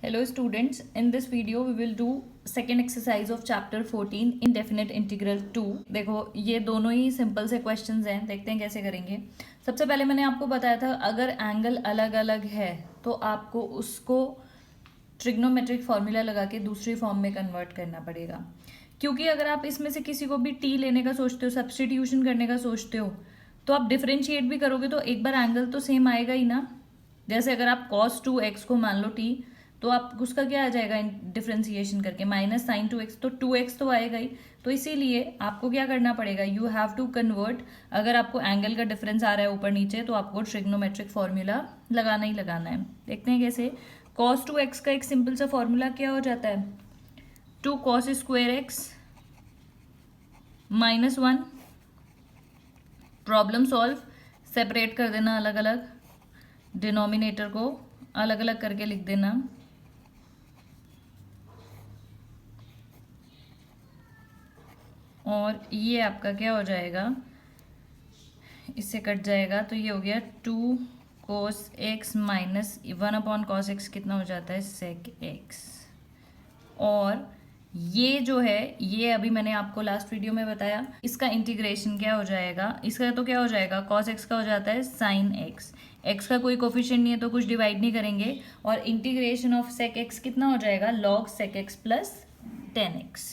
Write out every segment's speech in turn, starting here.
Hello students, in this video we will do second exercise of chapter 14 indefinite integral 2। देखो ये दोनों ही simple से questions हैं, देखते हैं कैसे करेंगे। सबसे पहले मैंने आपको बताया था अगर एंगल अलग अलग है तो आपको उसको ट्रिग्नोमेट्रिक फॉर्मूला लगा के दूसरी फॉर्म में कन्वर्ट करना पड़ेगा, क्योंकि अगर आप इसमें से किसी को भी टी लेने का सोचते हो, सब्सटीट्यूशन करने का सोचते हो, तो आप डिफ्रेंशिएट भी करोगे तो एक बार एंगल तो सेम आएगा ही ना। जैसे अगर आप cos 2x को मान लो टी, तो आप उसका क्या आ जाएगा डिफ्रेंसिएशन करके माइनस साइन 2x, तो 2x तो आएगा ही। तो इसीलिए आपको क्या करना पड़ेगा, यू हैव टू कन्वर्ट। अगर आपको एंगल का डिफरेंस आ रहा है ऊपर नीचे तो आपको ट्रिग्नोमेट्रिक फॉर्मूला लगाना ही लगाना है। देखते हैं कैसे। cos 2x का एक सिंपल सा फॉर्मूला क्या हो जाता है, 2 cos square x minus 1। Problem solve, separate कर देना अलग अलग, डिनोमिनेटर को अलग अलग करके लिख देना। और ये आपका क्या हो जाएगा, इससे कट जाएगा तो ये हो गया 2 cos x minus 1/cos x कितना हो जाता है sec x। और ये जो है, ये अभी मैंने आपको लास्ट वीडियो में बताया, इसका इंटीग्रेशन क्या हो जाएगा, इसका तो क्या हो जाएगा cos x का हो जाता है sin x। x का कोई कोफिशिएंट नहीं है तो कुछ डिवाइड नहीं करेंगे, और इंटीग्रेशन ऑफ sec x कितना हो जाएगा log sec x plus 10x।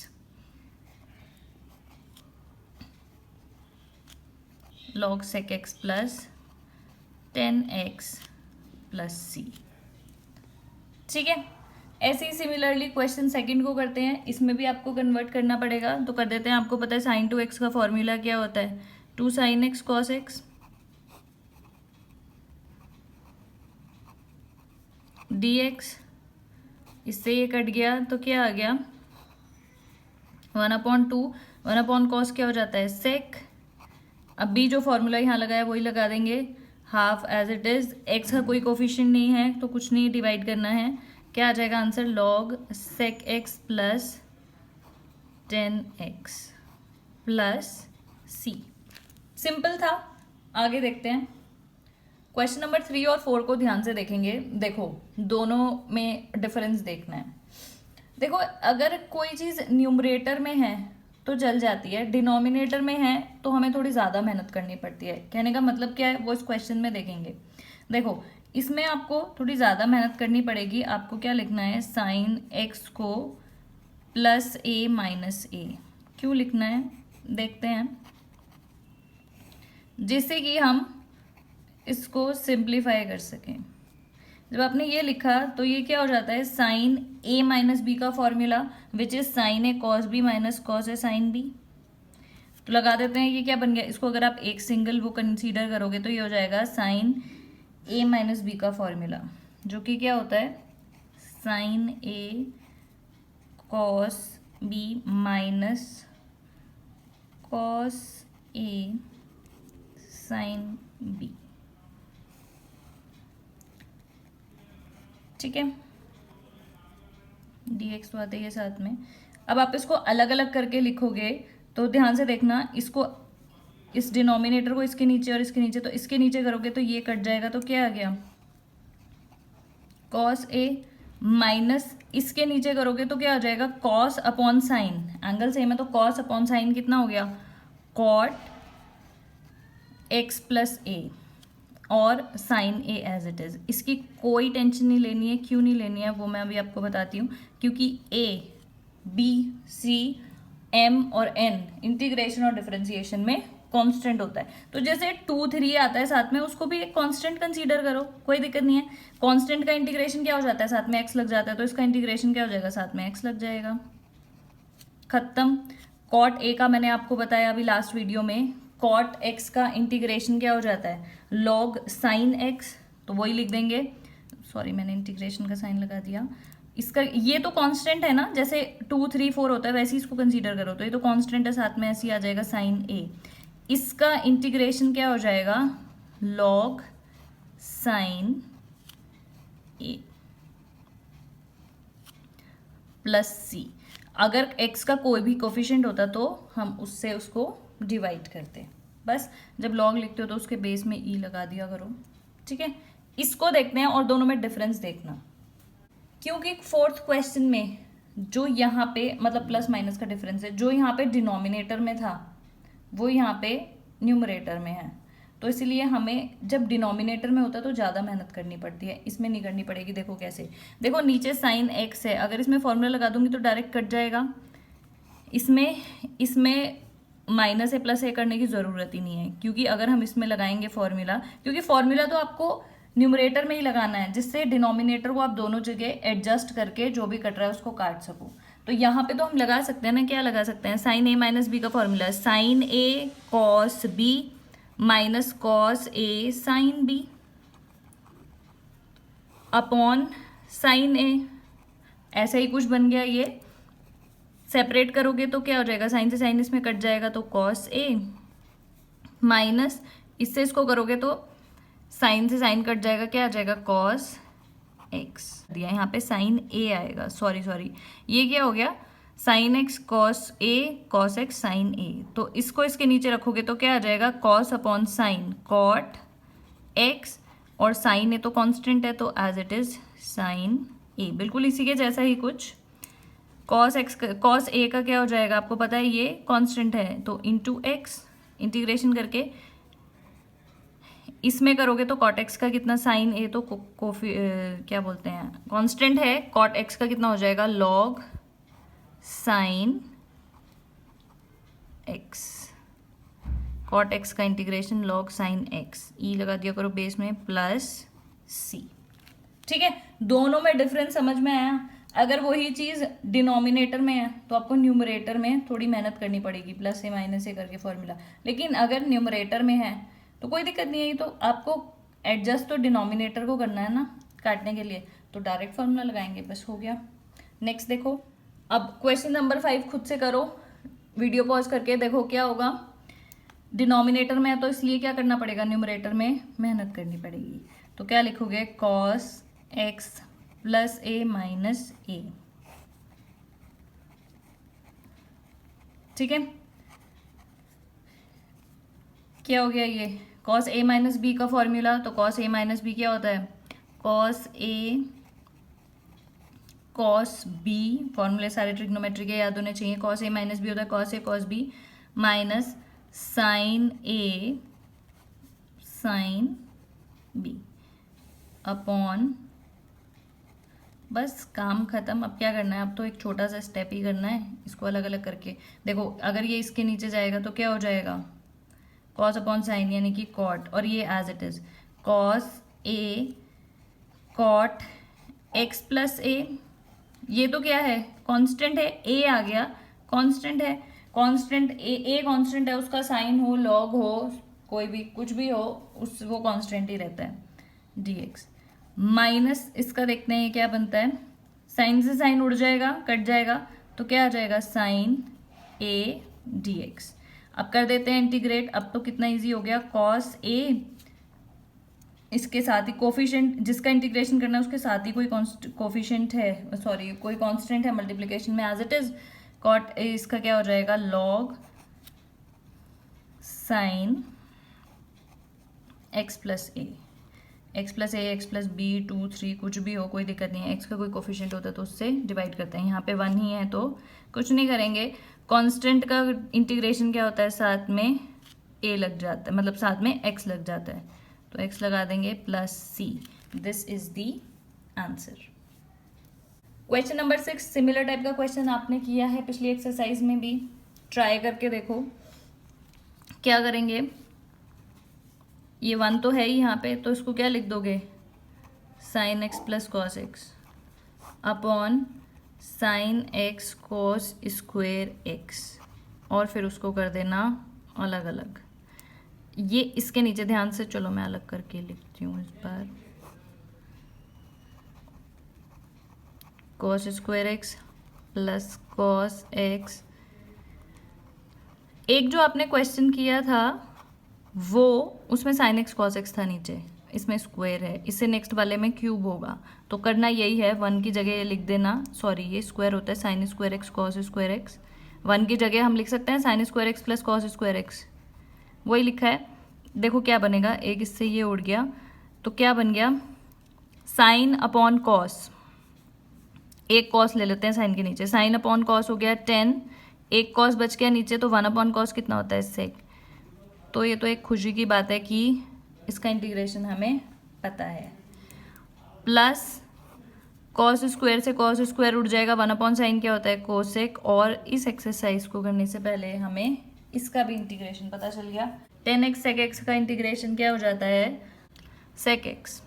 log sec x plus 10x plus c। ठीक है, ऐसे ही सिमिलरली क्वेश्चन सेकंड को करते हैं, इसमें भी आपको कन्वर्ट करना पड़ेगा। तो कर देते हैं। आपको पता है sin 2x का फॉर्मूला क्या होता है, 2 sin x cos x dx। इससे ये कट गया तो क्या आ गया 1/2, 1/cos क्या हो जाता है sec। अब भी जो फॉर्मूला यहाँ लगाया वही लगा देंगे, half as it is. X का कोई कोफिशिएंट नहीं है तो कुछ नहीं डिवाइड करना है, क्या आ जाएगा answer log sec x plus 10x plus c। Simple था। आगे देखते हैं। क्वेश्चन नंबर 3 और 4 को ध्यान से देखेंगे। देखो दोनों में डिफरेंस देखना है। देखो अगर कोई चीज़ न्यूमरेटर में है तो चल जाती है, डिनोमिनेटर में है तो हमें थोड़ी ज़्यादा मेहनत करनी पड़ती है। कहने का मतलब क्या है वो इस क्वेश्चन में देखेंगे। देखो इसमें आपको थोड़ी ज़्यादा मेहनत करनी पड़ेगी। आपको क्या लिखना है, साइन एक्स को प्लस ए माइनस ए। क्यों लिखना है देखते हैं, जिससे कि हम इसको सिंप्लीफाई कर सकें। जब आपने ये लिखा तो ये क्या हो जाता है, साइन ए माइनस बी का formula which is sine a cos b minus cos a sine b. तो लगा देते हैं, ये क्या बन गया। इसको अगर आप एक सिंगल वो कंसीडर करोगे तो ये हो जाएगा साइन ए माइनस बी का फॉर्मूला, जो कि क्या होता है sine a cos b minus cos a sine B. ठीक है, dx तो आते ही है साथ में। अब आप इसको अलग अलग करके लिखोगे तो ध्यान से देखना, इसको इस डिनोमिनेटर को इसके नीचे और इसके नीचे, तो इसके नीचे करोगे तो ये कट जाएगा तो क्या आ गया cos a, माइनस इसके नीचे करोगे तो क्या आ जाएगा cos upon sine. Angle same है तो cos अपॉन साइन कितना हो गया cot x प्लस a, और sine a as it is. इसकी कोई टेंशन नहीं लेनी है। क्यों नहीं लेनी है वो मैं अभी आपको बताती हूँ, क्योंकि ए बी सी एम और एन इंटीग्रेशन और डिफरेंशिएशन में कांस्टेंट होता है। तो जैसे 2 3 आता है साथ में, उसको भी एक कांस्टेंट कंसीडर करो, कोई दिक्कत नहीं है। कांस्टेंट का इंटीग्रेशन क्या हो जाता है, साथ में एक्स लग जाता है, तो इसका इंटीग्रेशन क्या हो जाएगा, साथ में एक्स लग जाएगा, खत्म। कॉट ए का मैंने आपको बताया अभी लास्ट वीडियो में, कॉट एक्स का इंटीग्रेशन क्या हो जाता है लॉग साइन एक्स, तो वही लिख देंगे। सॉरी मैंने इंटीग्रेशन का साइन लगा दिया। इसका ये तो कांस्टेंट है ना, जैसे 2 3 4 होता है वैसे ही इसको कंसीडर करो, तो ये तो कांस्टेंट है, साथ में ऐसे ही आ जाएगा साइन ए। इसका इंटीग्रेशन क्या हो जाएगा लॉग साइन ए प्लस सी। अगर x का कोई भी कोफिशिएंट होता तो हम उससे उसको डिवाइड करते, बस जब लॉग लिखते हो तो उसके बेस में ई लगा दिया करो। ठीक है, इसको देखते हैं और दोनों में डिफरेंस देखना। क्योंकि फोर्थ क्वेश्चन में जो यहाँ पे मतलब प्लस माइनस का डिफरेंस है, जो यहाँ पे डिनोमिनेटर में था वो यहाँ पे न्यूमरेटर में है, तो इसलिए हमें जब डिनोमिनेटर में होता है तो ज़्यादा मेहनत करनी पड़ती है, इसमें नहीं करनी पड़ेगी। देखो कैसे, देखो नीचे साइन एक्स है, अगर इसमें फॉर्मूला लगा दूंगी तो डायरेक्ट कट जाएगा। इसमें माइनस ए प्लस ए करने की ज़रूरत ही नहीं है, क्योंकि अगर हम इसमें लगाएंगे फॉर्मूला, क्योंकि फॉर्मूला तो आपको न्यूमरेटर में ही लगाना है, जिससे डिनोमिनेटर को आप दोनों जगह एडजस्ट करके जो भी कट रहा है उसको काट सको। तो यहाँ पे तो हम लगा सकते हैं ना, क्या लगा सकते हैं, साइन ए माइनस बी का फॉर्मूला है sine a cos b minus cos a sine B upon sine ए, ऐसा ही कुछ बन गया। ये सेपरेट करोगे तो क्या हो जाएगा, साइन से साइन इसमें कट जाएगा तो कॉस ए माइनस इससे इसको करोगे तो साइन से साइन कट जाएगा, क्या आ जाएगा कॉस एक्स दिया, यहाँ पे साइन ए आएगा, सॉरी ये क्या हो गया sine x cos a cos x sine a, तो इसको इसके नीचे रखोगे तो क्या आ जाएगा cos upon sine cot x, और साइन ए तो कांस्टेंट है तो as it is sine a, बिल्कुल इसी के जैसा ही कुछ। कॉस एक्स कॉस ए का क्या हो जाएगा, आपको पता है ये कांस्टेंट है तो इंटू एक्स, इंटीग्रेशन करके इसमें करोगे तो कॉट एक्स का कितना, साइन ए तो क्या बोलते हैं कांस्टेंट है, कॉट एक्स का कितना हो जाएगा log sine x, cot x का इंटीग्रेशन लॉग साइन एक्स, ई लगा दिया करो बेस में प्लस सी। ठीक है, दोनों में डिफरेंस समझ में आया। अगर वही चीज डिनोमिनेटर में है तो आपको न्यूमरेटर में थोड़ी मेहनत करनी पड़ेगी, प्लस ए माइनस ए करके फॉर्मूला, लेकिन अगर न्यूमरेटर में है तो कोई दिक्कत नहीं है, तो आपको एडजस्ट तो डिनोमिनेटर को करना है ना काटने के लिए, तो डायरेक्ट फॉर्मूला लगाएंगे, बस हो गया। नेक्स्ट देखो, अब क्वेश्चन नंबर 5 खुद से करो, वीडियो पॉज करके देखो क्या होगा। डिनोमिनेटर में है तो इसलिए क्या करना पड़ेगा, न्यूमरेटर में मेहनत करनी पड़ेगी। तो क्या लिखोगे कॉस एक्स प्लस ए माइनस ए, ठीक है, क्या हो गया ये कॉस ए माइनस बी का फॉर्मूला, तो कॉस ए माइनस बी क्या होता है कॉस ए कॉस बी, फॉर्मूले सारे ट्रिग्नोमेट्री के याद होने चाहिए। कॉस ए माइनस बी होता है cos a cos b minus sign A sine B upon, बस काम खत्म। अब क्या करना है, अब तो एक छोटा सा स्टेप ही करना है, इसको अलग अलग करके देखो। अगर ये इसके नीचे जाएगा तो क्या हो जाएगा कॉस अपॉन साइन यानी कि कॉट, और ये as it is cos a cot x plus a, ये तो क्या है कांस्टेंट है, ए आ गया कांस्टेंट है, कांस्टेंट ए कांस्टेंट है, उसका साइन हो लॉग हो कोई भी कुछ भी हो उस वो कांस्टेंट ही रहता है dx माइनस इसका देखते हैं क्या बनता है, साइन से साइन उड़ जाएगा कट जाएगा तो क्या आ जाएगा साइन ए dx। अब कर देते हैं इंटीग्रेट, अब तो कितना इजी हो गया कॉस ए, इसके साथ ही कोफिशिएंट जिसका इंटीग्रेशन करना है उसके साथ ही कोई कोफिशिएंट है, सॉरी कोई कांस्टेंट है मल्टीप्लिकेशन में as it is, cot a इसका क्या हो जाएगा log sine x plus a, x plus a x plus b 2 3 कुछ भी हो कोई दिक्कत नहीं है, एक्स का कोई कोफिशिएंट होता है तो उससे डिवाइड करते हैं। यहाँ पे 1 ही है तो कुछ नहीं करेंगे, कांस्टेंट का इंटीग्रेशन क्या होता है साथ में ए लग जाता है, मतलब साथ में एक्स लग जाता है, तो एक्स लगा देंगे plus c, this is the answer. Question number 6 similar type का क्वेश्चन आपने किया है पिछली एक्सरसाइज में भी, ट्राई करके देखो। क्या करेंगे, ये 1 तो है ही यहाँ पे, तो इसको क्या लिख दोगे sign x plus cos x upon sine x cos square x, और फिर उसको कर देना अलग अलग। ये इसके नीचे ध्यान से, चलो मैं अलग करके लिखती हूँ इस बार, cos square x plus cos x. एक जो आपने क्वेश्चन किया था वो उसमें साइन एक्स कॉस एक्स था नीचे, इसमें स्क्वायर है, इससे नेक्स्ट वाले में क्यूब होगा, तो करना यही है 1 की जगह ये लिख देना, सॉरी ये स्क्वायर होता है sine square x cos square x, 1 की जगह हम लिख सकते हैं sine square x plus cos square x, वही लिखा है। देखो क्या बनेगा, एक इससे ये उड़ गया तो क्या बन गया साइन अपॉन कॉस, एक कॉस ले लेते हैं साइन के नीचे, साइन अपॉन कॉस हो गया 10, एक कॉस बच गया नीचे, तो 1 अपॉन कॉस कितना होता है सेक। तो ये तो एक खुशी की बात है कि इसका इंटीग्रेशन हमें पता है। प्लस कॉस स्क्वायर से कॉस स्क्वायर उठ जाएगा, 1 अपॉन साइन क्या होता है कोसेक। और इस एक्सरसाइज को करने से पहले हमें इसका भी इंटीग्रेशन पता चल गया। 10x sec x का इंटीग्रेशन क्या हो जाता है sec x,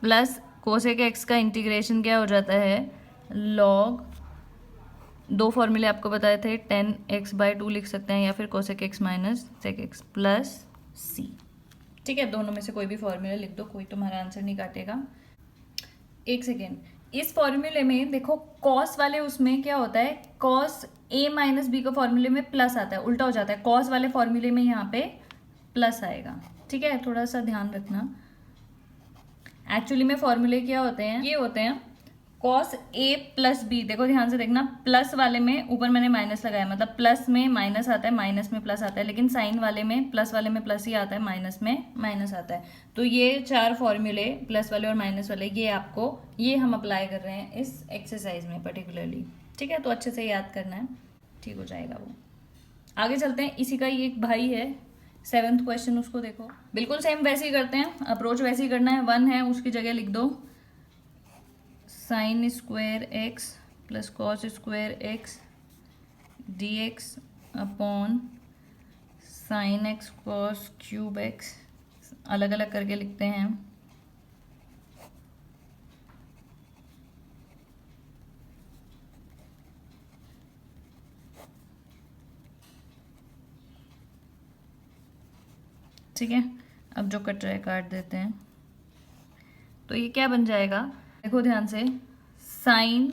plus cosec x का इंटीग्रेशन क्या हो जाता है log, दो फॉर्मूले आपको बताए थे, 10x/2 लिख सकते हैं या फिर cosec x minus sec x plus c। ठीक है, दोनों में से कोई भी फॉर्मूला लिख दो, कोई तुम्हारा आंसर नहीं काटेगा। एक सेकेंड, इस फॉर्मूले में देखो कॉस वाले उसमें क्या होता है, कॉस a माइनस बी का फॉर्मूले में प्लस आता है, उल्टा हो जाता है, कॉस वाले फॉर्मूले में यहाँ पे प्लस आएगा। ठीक है, थोड़ा सा ध्यान रखना। एक्चुअली में फॉर्मूले क्या होते हैं, ये होते हैं कॉस a प्लस बी। देखो ध्यान से देखना, प्लस वाले में ऊपर मैंने माइनस लगाया, मतलब प्लस में माइनस आता है, माइनस में प्लस आता है, लेकिन साइन वाले में प्लस वाले में प्लस ही आता है, माइनस में माइनस आता है। तो ये चार फॉर्मूले प्लस वाले और माइनस वाले, ये हम अप्लाई कर रहे हैं इस एक्सरसाइज में पर्टिकुलरली। ठीक है, तो अच्छे से याद करना है, ठीक हो जाएगा वो। आगे चलते हैं, इसी का ही एक भाई है 7th क्वेश्चन, उसको देखो। बिल्कुल सेम वैसे ही करते हैं, अप्रोच वैसे ही करना है। 1 है उसकी जगह लिख दो sine square x plus cos square x D x upon sine x cos cube x, अलग अलग करके लिखते हैं। ठीक है, अब जो कट रहा है काट देते हैं। तो ये क्या बन जाएगा, देखो ध्यान से, साइन,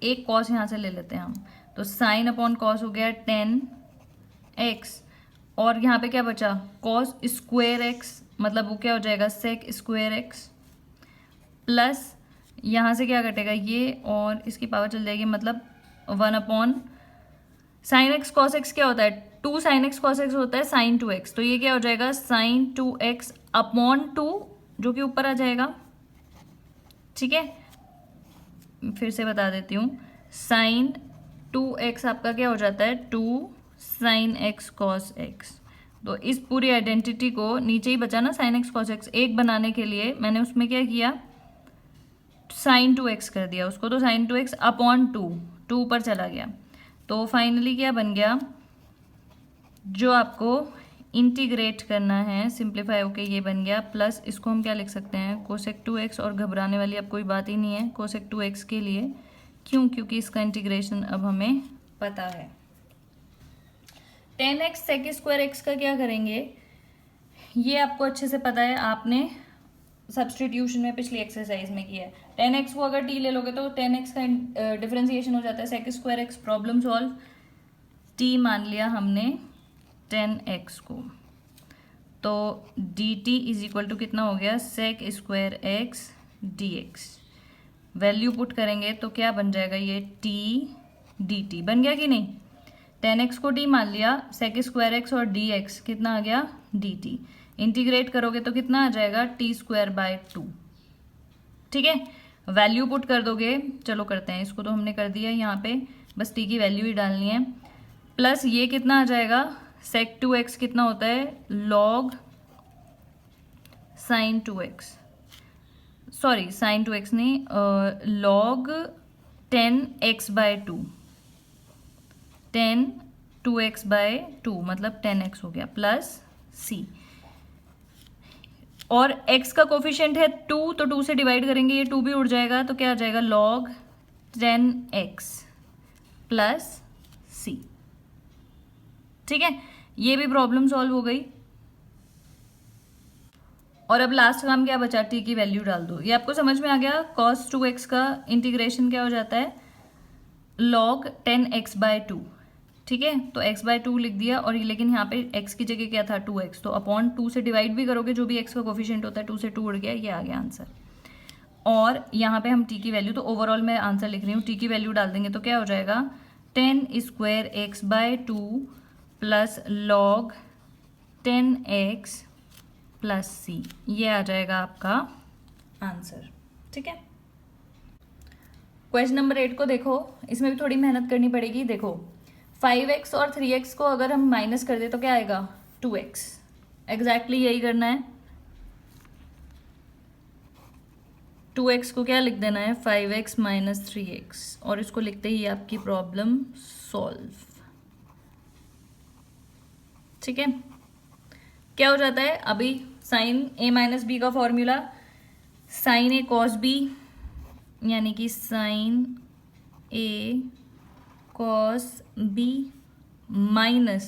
एक कॉस यहाँ से ले लेते हैं हम, तो साइन अपॉन कॉस हो गया 10x, और यहाँ पे क्या बचा कॉस स्क्वायर एक्स, मतलब वो क्या हो जाएगा सेक स्क्वायर एक्स, प्लस यहाँ से क्या कटेगा ये और इसकी पावर चल जाएगी, मतलब 1 upon sine x cos x क्या होता है 2 साइन एक्स कॉस एक्स होता है साइन 2x, तो ये क्या हो जाएगा साइन 2x अपॉन 2 जो कि ऊपर आ जाएगा। ठीक है, फिर से बता देती हूँ, साइन 2x आपका क्या हो जाता है 2 साइन x कॉस x। तो इस पूरी आइडेंटिटी को नीचे ही बचा ना साइन x कॉस x, एक बनाने के लिए मैंने उसमें क्या किया साइन 2x कर दिया उसको, तो साइन 2x अपॉन 2 ऊपर चला गया। तो फाइनली क्या बन गया, जो आपको इंटीग्रेट करना है सिंप्लीफाई होके ये बन गया, प्लस इसको हम क्या लिख सकते हैं कोसेक 2x, और घबराने वाली अब कोई बात ही नहीं है कोसेक 2x के लिए, क्यों, क्योंकि इसका इंटीग्रेशन अब हमें पता है। 10x सेक स्क्वायर x का क्या करेंगे, ये आपको अच्छे से पता है, आपने सब्सटीट्यूशन में पिछली एक्सरसाइज में किया है। 10x को अगर t ले लोगे तो 10x का डिफरेंशिएशन हो जाता है sec square x, problem solve. t मान लिया हमने 10x को, तो dt इज इक्वल टू कितना हो गया sec square x dx। Value put करेंगे तो क्या बन जाएगा ये t dt बन गया कि नहीं। 10x को t मान लिया, सेक स्क्वायर x और dx कितना आ गया dt, इंटीग्रेट करोगे तो कितना आ जाएगा t²/2। ठीक है, वैल्यू पुट कर दोगे, चलो करते हैं इसको, तो हमने कर दिया यहाँ पे, बस t की वैल्यू ही डालनी है, प्लस ये कितना आ जाएगा सेक 2x कितना होता है log sign 2x, sorry sine 2x नहीं लॉग 10x/2, 10 2x/2 मतलब 10x हो गया, प्लस c, और x का कोफिशिएंट है 2, तो 2 से डिवाइड करेंगे ये 2 भी उड़ जाएगा, तो क्या आ जाएगा log 10x प्लस c। ठीक है, ये भी प्रॉब्लम सॉल्व हो गई। और अब लास्ट काम क्या बचा, t की वैल्यू डाल दो। ये आपको समझ में आ गया, cos 2x का इंटीग्रेशन क्या हो जाता है log 10x/2। ठीक है, तो x/2 लिख दिया, और ये लेकिन यहाँ पे x की जगह क्या था 2x, तो अपॉन 2 से डिवाइड भी करोगे, जो भी x का कोफिशिएंट होता है 2 से 2 उड़ गया, ये आ गया आंसर। और यहाँ पे हम t की वैल्यू, तो ओवरऑल मैं आंसर लिख रही हूँ, t की वैल्यू डाल देंगे तो क्या हो जाएगा 10² x/2 plus log 10x plus c, ये आ जाएगा आपका आंसर। ठीक है, क्वेश्चन नंबर 8 को देखो, इसमें भी थोड़ी मेहनत करनी पड़ेगी। देखो 5x और 3x को अगर हम माइनस कर दे तो क्या आएगा 2x। एग्जैक्टली यही करना है। 2x को क्या लिख देना है 5x माइनस 3x, और इसको लिखते ही आपकी प्रॉब्लम सॉल्व। ठीक है, क्या हो जाता है अभी साइन a माइनस बी का formula sine a cos b, यानी कि sine a cos b minus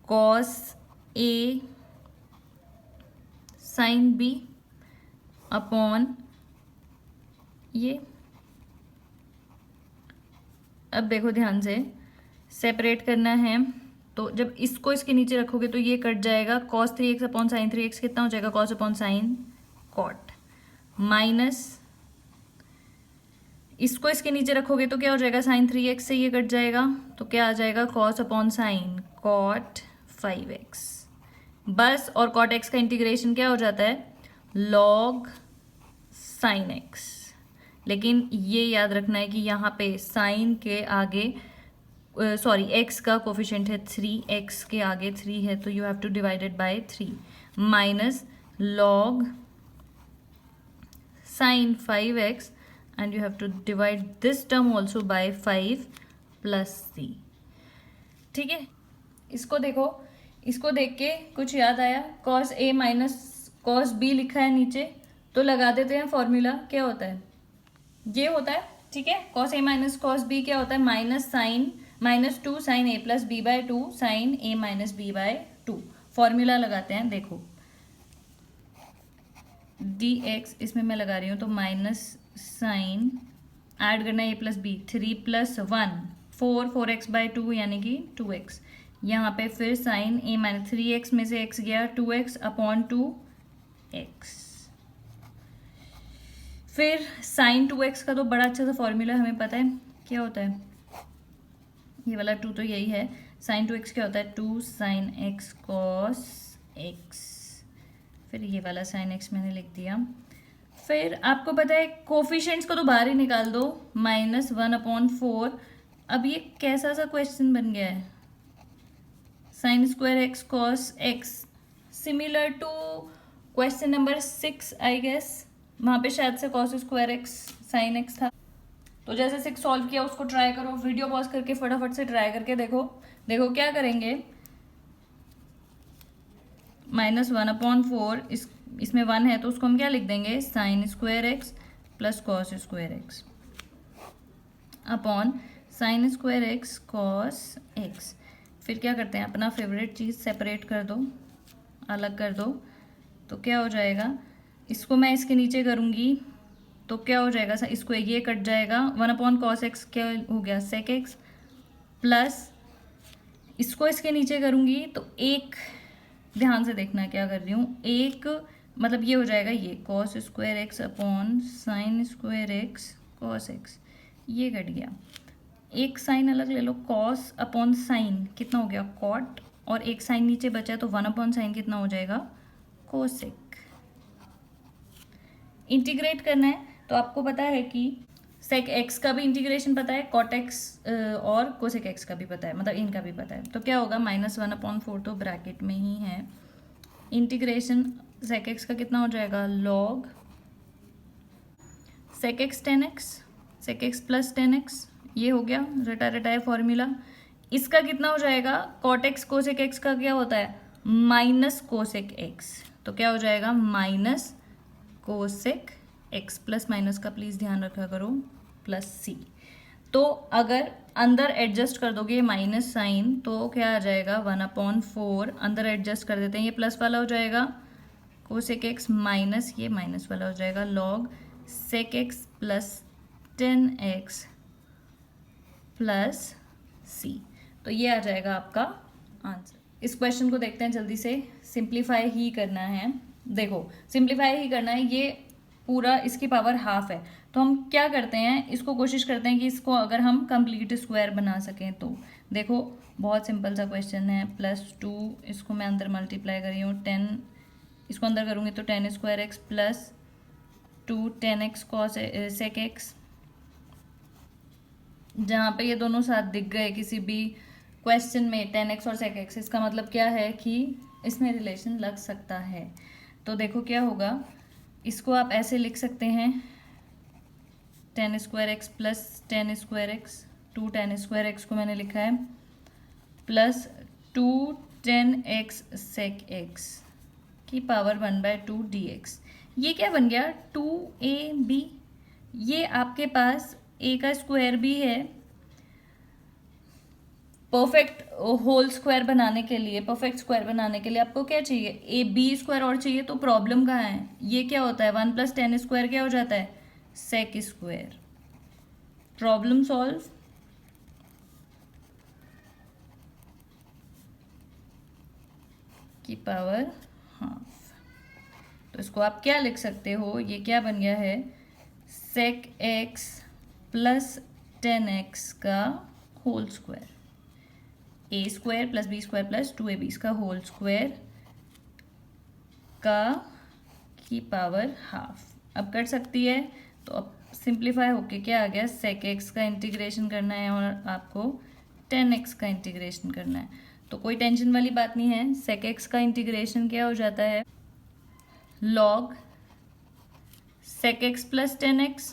cos a sine b upon ये। अब देखो ध्यान से, सेपरेट करना है तो जब इसको इसके नीचे रखोगे तो ये कट जाएगा, cos 3x upon sine 3x कितना हो जाएगा cos upon sine cot, minus इसको इसके नीचे रखोगे तो क्या हो जाएगा साइन 3x से ये कट जाएगा तो क्या आ जाएगा cos upon sine cot 5x बस। और कॉट x का इंटीग्रेशन क्या हो जाता है लॉग साइन x। लेकिन ये याद रखना है कि यहाँ पे साइन के आगे सॉरी x का कोफिशिएंट है 3, x के आगे 3 है तो you have two divided by 3 minus log sign 5x and you have to divide this term also by 5 plus c। ठीक है, इसको देखो, इसको देख के कुछ याद आया, cos a minus cos b लिखा है नीचे तो लगा देते हैं फॉर्मूला। क्या होता है ये होता है, ठीक है, cos a minus cos b क्या होता है minus sine minus 2 sine a plus b by 2 sine a minus b by 2। Formula लगाते हैं, देखो dx इसमें मैं लगा रही हूँ तो माइनस साइन ऐड करना है a plus b 3 plus 1 4x by 2 यानी कि 2x। यहाँ पे फिर साइन a माइनस 3x में से x गया 2x अपॉन 2x। फिर साइन 2x का तो बड़ा अच्छा सा फॉर्मूला हमें पता है क्या होता है, ये वाला 2 तो यही है, साइन 2x क्या होता है 2 साइन x कॉस x। फिर ये वाला साइन x मैंने लिख दिया। फिर आपको पता है कोफिशिएंट्स को तो बाहर ही निकाल दो, माइनस 1/4। अब ये कैसा सा क्वेश्चन बन गया है sine square x cos x, similar to question number 6 I guess, वहाँ पे शायद से cos square x sine x था। तो जैसे 6 सॉल्व किया उसको ट्राई करो, वीडियो पॉज करके फटाफट से ट्राई करके देखो। देखो क्या करेंगे, माइनस 1/4 इसमें 1 है तो उसको हम क्या लिख देंगे sine square x plus cos square x upon sine square x cos x. फिर क्या करते हैं अपना फेवरेट चीज़ सेपरेट कर दो, अलग कर दो, तो क्या हो जाएगा इसको मैं इसके नीचे करूँगी तो क्या हो जाएगा इसको ये कट जाएगा 1/cos x क्या हो गया sec x प्लस इसको इसके नीचे करूँगी तो एक, ध्यान से देखना क्या कर रही हूँ, एक मतलब ये हो जाएगा ये cos square x upon sine square x cos x, ये कट गया। एक साइन अलग ले लो, cos अपॉन साइन कितना हो गया cot, और एक साइन नीचे बचा तो 1/sin कितना हो जाएगा cosec। इंटीग्रेट करना है तो आपको पता है कि sec x का भी इंटीग्रेशन पता है, cot x और cosec x का भी पता है, मतलब इनका भी पता है। तो क्या होगा माइनस 1/4 तो ब्रैकेट में ही है, इंटीग्रेशन sec x का कितना हो जाएगा log sec x tan x, sec x plus tan x, ये हो गया रटा रटाए फॉर्मूला। इसका कितना हो जाएगा cot x cosec x का क्या होता है माइनस cosec x, तो क्या हो जाएगा minus cosec x plus minus का प्लीज़ ध्यान रखा करो प्लस c। तो अगर अंदर एडजस्ट कर दोगे माइनस साइन तो क्या आ जाएगा 1/4, अंदर एडजस्ट कर देते हैं ये प्लस वाला हो जाएगा cosec x माइनस ये माइनस वाला हो जाएगा log sec x plus tan x plus c। तो ये आ जाएगा आपका आंसर। इस क्वेश्चन को देखते हैं जल्दी से, सिंप्लीफाई ही करना है। देखो सिंप्लीफाई ही करना है, ये पूरा इसकी पावर हाफ है तो हम क्या करते हैं इसको कोशिश करते हैं कि इसको अगर हम कंप्लीट स्क्वायर बना सकें। तो देखो बहुत सिंपल सा क्वेश्चन है, +2 इसको मैं अंदर मल्टीप्लाई कर रही हूँ 10, इसको अंदर करूँगी तो tan square x plus 2 tan x cos sec x जहाँ पे ये दोनों साथ दिख गए किसी भी क्वेश्चन में 10x और sec x, इसका मतलब क्या है कि इसमें रिलेशन लग सकता है। तो देखो क्या होगा, इसको आप ऐसे लिख सकते हैं 10² x प्लस 10² x, 2 10² x को मैंने लिखा है, प्लस 2 10x sec x की पावर 1/2 dx। ये क्या बन गया 2ab। ये आपके पास a का स्क्वायर भी है। परफेक्ट होल स्क्वायर बनाने के लिए, परफेक्ट स्क्वायर बनाने के लिए आपको क्या चाहिए, ए बी स्क्वायर और चाहिए। तो प्रॉब्लम कहाँ है, ये क्या होता है 1 + 10² क्या हो जाता है सेक स्क्वायर। Problem solve. की पावर हाफ। तो इसको आप क्या लिख सकते हो, ये क्या बन गया है sec x प्लस 10x का whole square, a² plus b² plus 2ab का होल स्क्वायर का की पावर हाफ। अब कर सकती है, तो अब सिंप्लीफाई होके क्या आ गया sec x का इंटीग्रेशन करना है और आपको 10x का इंटीग्रेशन करना है। तो कोई टेंशन वाली बात नहीं है। sec x का इंटीग्रेशन क्या हो जाता है log sec x plus 10x,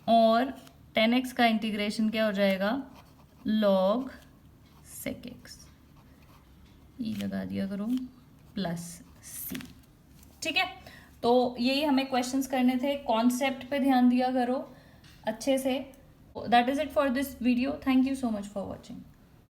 और 10x का इंटीग्रेशन क्या हो जाएगा log sec x, ये लगा दिया करो प्लस c। ठीक है, तो यही हमें क्वेश्चंस करने थे, कॉन्सेप्ट पे ध्यान दिया करो अच्छे से। That is it for this video. Thank you so much for watching.